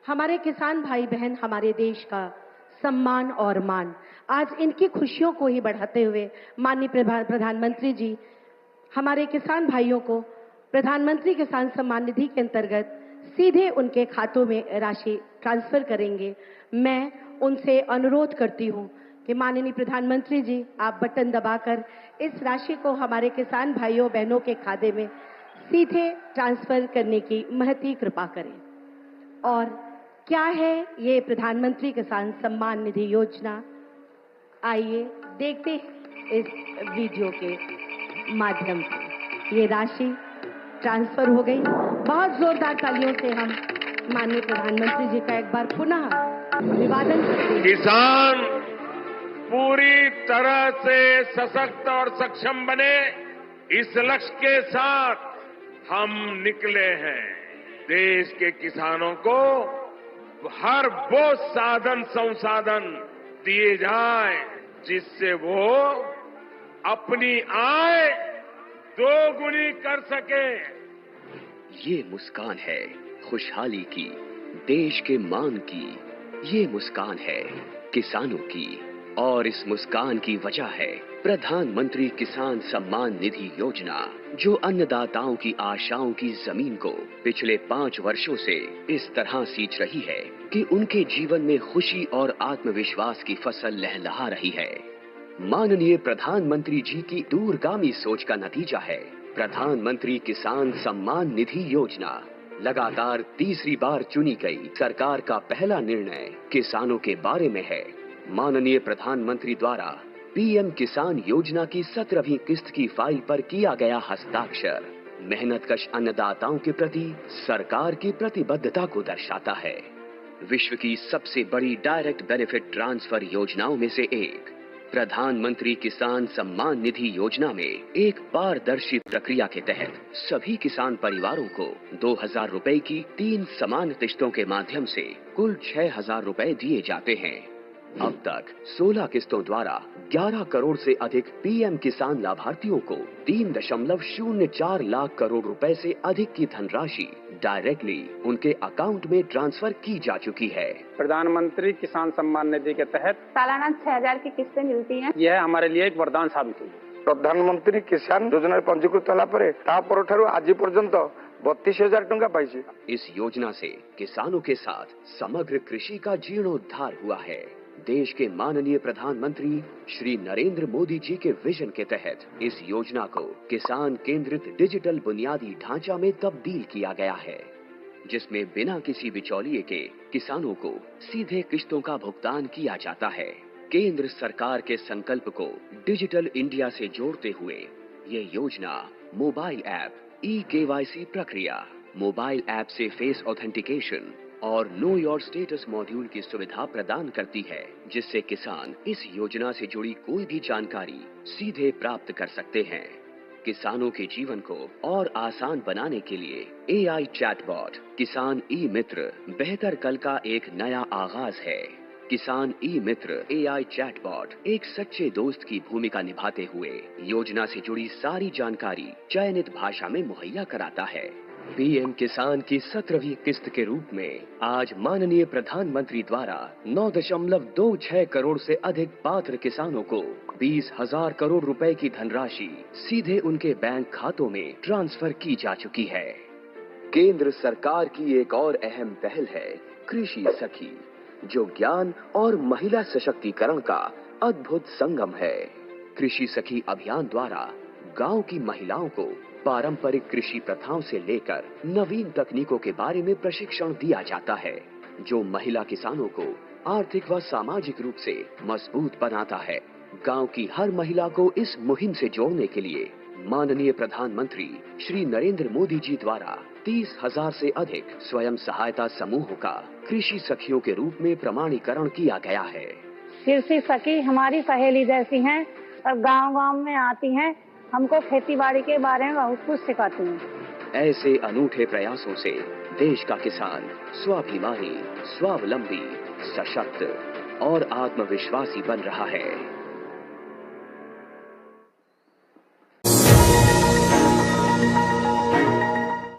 हमारे किसान भाई बहन हमारे देश का सम्मान और मान। आज इनकी खुशियों को ही बढ़ाते हुए माननीय प्रधानमंत्री जी हमारे किसान भाइयों को प्रधानमंत्री किसान सम्मान निधि के अंतर्गत सीधे उनके खातों में राशि ट्रांसफर करेंगे। मैं उनसे अनुरोध करती हूं कि माननीय प्रधानमंत्री जी आप बटन दबाकर इस राशि को हमारे किसान भाइयों बहनों के खाते में सीधे ट्रांसफर करने की महती कृपा करें। और क्या है ये प्रधानमंत्री किसान सम्मान निधि योजना, आइए देखते हैं इस वीडियो के माध्यम से। ये राशि ट्रांसफर हो गई। बहुत जोरदार तालियों से हम माननीय प्रधानमंत्री जी का एक बार पुनः अभिवादन करते हैं। किसान पूरी तरह से सशक्त और सक्षम बने, इस लक्ष्य के साथ हम निकले हैं। देश के किसानों को हर वो साधन संसाधन दिए जाए जिससे वो अपनी आय दोगुनी कर सके। ये मुस्कान है खुशहाली की, देश के मान की। ये मुस्कान है किसानों की, और इस मुस्कान की वजह है प्रधानमंत्री किसान सम्मान निधि योजना, जो अन्नदाताओं की आशाओं की जमीन को पिछले 5 वर्षों से इस तरह सींच रही है कि उनके जीवन में खुशी और आत्मविश्वास की फसल लहलहा रही है। माननीय प्रधानमंत्री जी की दूरगामी सोच का नतीजा है प्रधानमंत्री किसान सम्मान निधि योजना। लगातार तीसरी बार चुनी गई सरकार का पहला निर्णय किसानों के बारे में है। माननीय प्रधानमंत्री द्वारा पीएम किसान योजना की 17वीं किस्त की फाइल पर किया गया हस्ताक्षर मेहनतकश अन्नदाताओं के प्रति सरकार की प्रतिबद्धता को दर्शाता है। विश्व की सबसे बड़ी डायरेक्ट बेनिफिट ट्रांसफर योजनाओं में से एक प्रधानमंत्री किसान सम्मान निधि योजना में एक पारदर्शी प्रक्रिया के तहत सभी किसान परिवारों को 2000 रुपए की 3 समान किस्तों के माध्यम से कुल 6000 रुपए दिए जाते हैं। अब तक 16 किस्तों द्वारा 11 करोड़ से अधिक पीएम किसान लाभार्थियों को 3.04 लाख करोड़ रुपए से अधिक की धनराशि डायरेक्टली उनके अकाउंट में ट्रांसफर की जा चुकी है। प्रधानमंत्री किसान सम्मान निधि के तहत सालाना 6000 की किस्तें मिलती हैं। यह हमारे लिए एक वरदान साबित हुई। प्रधानमंत्री किसान योजना पंजीकृत होला परे तापर ठारू आज पर्यंत 32,000 टंका पाइछि। इस योजना से किसानों के साथ समग्र कृषि का जीर्णोद्धार हुआ है। देश के माननीय प्रधानमंत्री श्री नरेंद्र मोदी जी के विजन के तहत इस योजना को किसान केंद्रित डिजिटल बुनियादी ढांचा में तब्दील किया गया है, जिसमें बिना किसी बिचौलिए के किसानों को सीधे किस्तों का भुगतान किया जाता है। केंद्र सरकार के संकल्प को डिजिटल इंडिया से जोड़ते हुए ये योजना मोबाइल ऐप, ई-केवाईसी प्रक्रिया, मोबाइल ऐप से फेस ऑथेंटिकेशन और नो योर स्टेटस मॉड्यूल की सुविधा प्रदान करती है, जिससे किसान इस योजना से जुड़ी कोई भी जानकारी सीधे प्राप्त कर सकते हैं। किसानों के जीवन को और आसान बनाने के लिए एआई चैटबॉट किसान ई मित्र बेहतर कल का एक नया आगाज है। किसान ई मित्र एआई चैटबॉट एक सच्चे दोस्त की भूमिका निभाते हुए योजना से जुड़ी सारी जानकारी चयनित भाषा में मुहैया कराता है। पीएम किसान की 17वीं किस्त के रूप में आज माननीय प्रधानमंत्री द्वारा 9.26 करोड़ से अधिक पात्र किसानों को 20,000 करोड़ रुपए की धनराशि सीधे उनके बैंक खातों में ट्रांसफर की जा चुकी है। केंद्र सरकार की एक और अहम पहल है कृषि सखी, जो ज्ञान और महिला सशक्तिकरण का अद्भुत संगम है। कृषि सखी अभियान द्वारा गांव की महिलाओं को पारंपरिक कृषि प्रथाओं से लेकर नवीन तकनीकों के बारे में प्रशिक्षण दिया जाता है, जो महिला किसानों को आर्थिक व सामाजिक रूप से मजबूत बनाता है। गांव की हर महिला को इस मुहिम से जोड़ने के लिए माननीय प्रधानमंत्री श्री नरेंद्र मोदी जी द्वारा 30,000 से अधिक स्वयं सहायता समूहों का कृषि सखियों के रूप में प्रमाणीकरण किया गया है। कृषि सखी हमारी सहेली जैसी हैं और गांव-गांव में आती हैं, हमको खेतीबाड़ी के बारे में बहुत कुछ सिखाती हैं। ऐसे अनूठे प्रयासों से देश का किसान स्वाभिमानी, स्वावलंबी, सशक्त और आत्मविश्वासी बन रहा है।